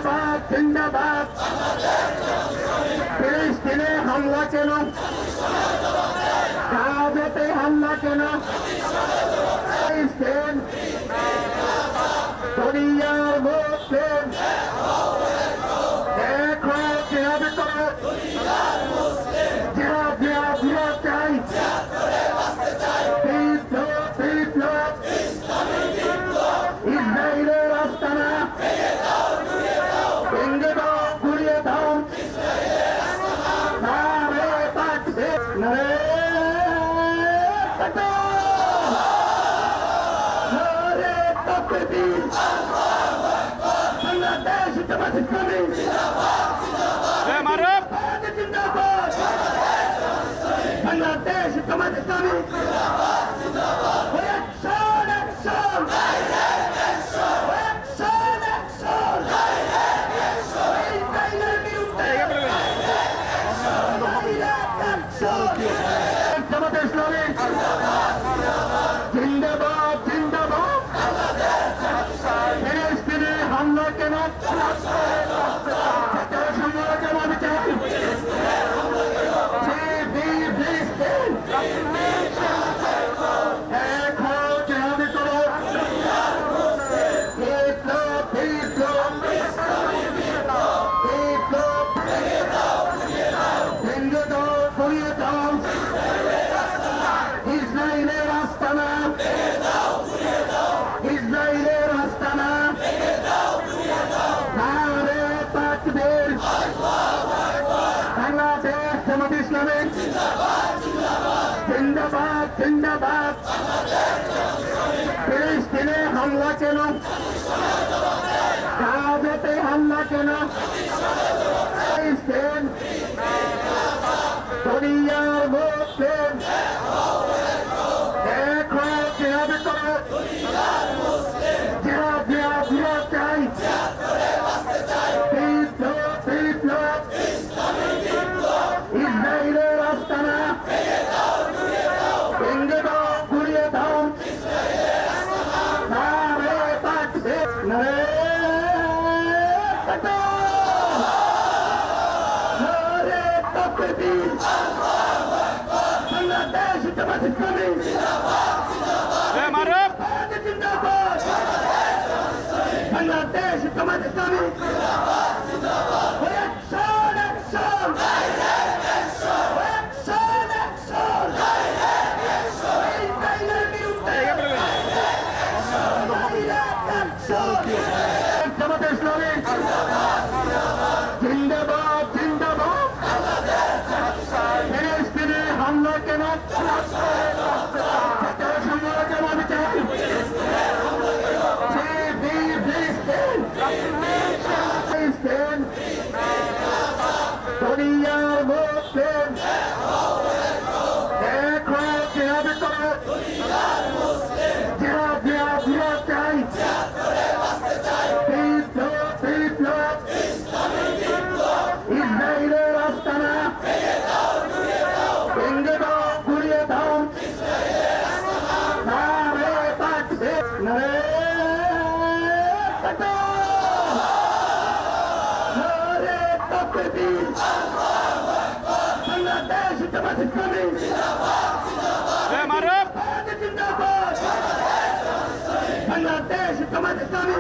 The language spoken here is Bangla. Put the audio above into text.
জিন্দাবাদ জিন্দাবাদ ফিলিস্তিনে হামলা কেন গাজাতে হামলা কেন ফিলিস্তিন দুনিয়ার মুসলিম দেখো জিহাদ করো জিহাদ জিহাদ জিহাদ চাই বিপ্লব বিপ্লব ইসরায়েলের আস্তানা ভেঙে দাও ঘুরিয়ে দাও নারে তাকবীর নারে তাকবীর নারে তাকবীর বাংলাদেশ জামাত ইসলামী জিন্দাবাদ জিন্দাবাদ বাংলাদেশ জামাত ইসলামী অ্যাকশন অ্যাকশন জামাত ইসলামী জিন্দাবাদ জিন্দাবাদ ফিলিস্তিনে হামলা কেন জবাব চাই ফিলিস্তিন দেখো জিহাদ করো বিপ্লব বিপ্লব বিপ্লব ভেঙে দাও ঘুরিয়ে দাও ইসরায়েলের আস্তানা ইসরায়েলের আস্তানা নারে তাকবীর বাংলাদেশ জামাত ইসলামী জিন্দাবাদ জিন্দাবাদ ফিলিস্তিনে হামলা কেন গাজাতে হামলা কেন ফিলিস্তিন দুনিয়ার মুসলিম দেখো জিহাদ করো জিহাদ জিহাদ জিহাদ চাই বিপ্লব বিপ্লব ইসরায়েলের আস্তানা ভেঙে দাও ঘুরিয়ে দাও নারে তাকবীর নারে তাকবীর নারে তাকবীর বাংলাদেশ জামাত ইসলামী জিন্দাবাদ Bangladesh Jamaat Islami action action action action ইসরায়েলের বিরুদ্ধে জামাত ইসলামী জিন্দাবাদ জিন্দাবাদ ফিলিস্তিনে হামলা কেন জবাব চাই ফিলিস্তিন দুনিয়ার মুসলিম দেখো জিহাদ করো জিহাদ জিহাদ জিহাদ চাই বিপ্লব বিপ্লব ইসরায়েলের আস্তানা ভেঙে দাও ঘুরিয়ে দাও নারে তাকবীর নারে তাকবীর নারে তাকবীর বাংলাদেশ জামাত ইসলামী জিন্দাবাদ জিন্দাবাদ বাংলাদেশ জামাত ইসলামী